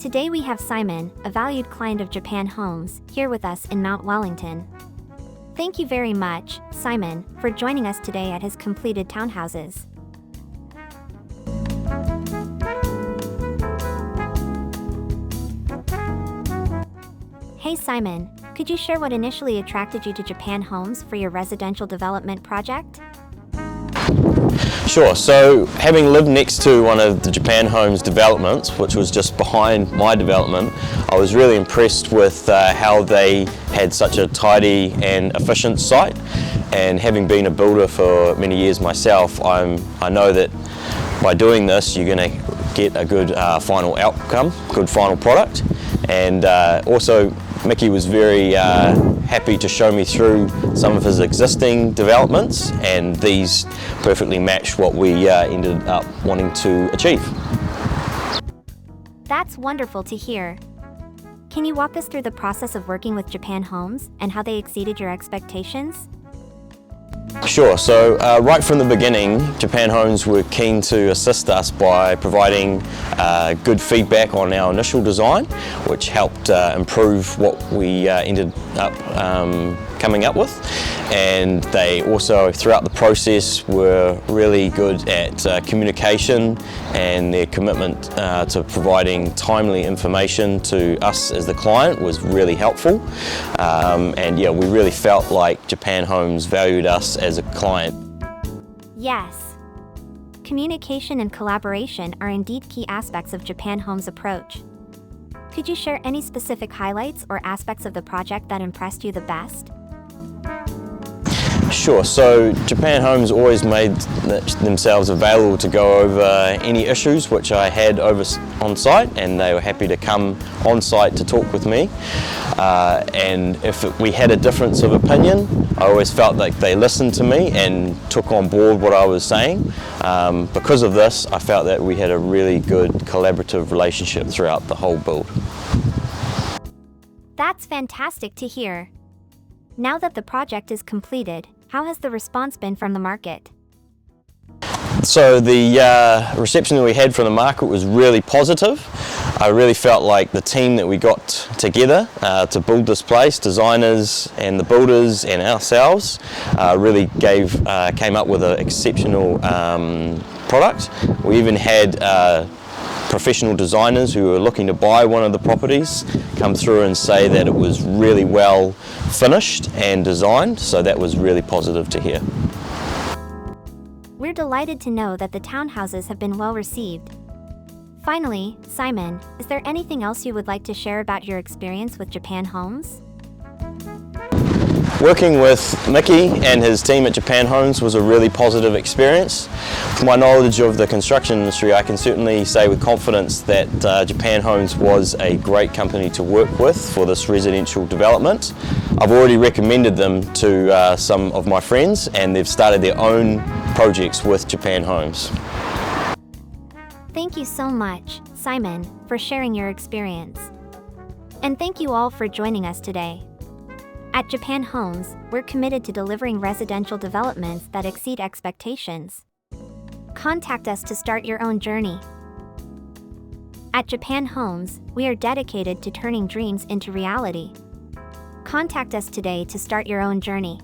Today we have Simon, a valued client of Japan Homes, here with us in Mount Wellington. Thank you very much, Simon, for joining us today at his completed townhouses. Hey Simon, could you share what initially attracted you to Japan Homes for your residential development project? Sure, so having lived next to one of the Japan Homes developments, which was just behind my development, I was really impressed with how they had such a tidy and efficient site. And having been a builder for many years myself, I know that by doing this you're going to get a good final outcome, good final product. And also Mickey was very happy to show me through some of his existing developments, and these perfectly match what we ended up wanting to achieve. That's wonderful to hear. Can you walk us through the process of working with Japan Homes and how they exceeded your expectations? Sure, so right from the beginning, Japan Homes were keen to assist us by providing good feedback on our initial design, which helped improve what we ended up coming up with. And they also, throughout the process, were really good at communication, and their commitment to providing timely information to us as the client was really helpful. And yeah, we really felt like Japan Homes valued us as a client. Yes. Communication and collaboration are indeed key aspects of Japan Homes' approach. Could you share any specific highlights or aspects of the project that impressed you the best? Sure, so Japan Homes always made themselves available to go over any issues which I had over on site, and they were happy to come on site to talk with me. And if we had a difference of opinion, I always felt like they listened to me and took on board what I was saying. Because of this, I felt that we had a really good collaborative relationship throughout the whole build. That's fantastic to hear. Now that the project is completed, how has the response been from the market? So the reception that we had from the market was really positive. I really felt like the team that we got together to build this place, designers and the builders and ourselves, really came up with an exceptional product. We even had professional designers who were looking to buy one of the properties come through and say that it was really well finished and designed, so that was really positive to hear. We're delighted to know that the townhouses have been well received. Finally, Simon, is there anything else you would like to share about your experience with Japan Homes? Working with Mickey and his team at Japan Homes was a really positive experience. With my knowledge of the construction industry, I can certainly say with confidence that Japan Homes was a great company to work with for this residential development. I've already recommended them to some of my friends, and they've started their own projects with Japan Homes. Thank you so much, Simon, for sharing your experience. And thank you all for joining us today. At Japan Homes, we're committed to delivering residential developments that exceed expectations. Contact us to start your own journey. At Japan Homes, we are dedicated to turning dreams into reality. Contact us today to start your own journey.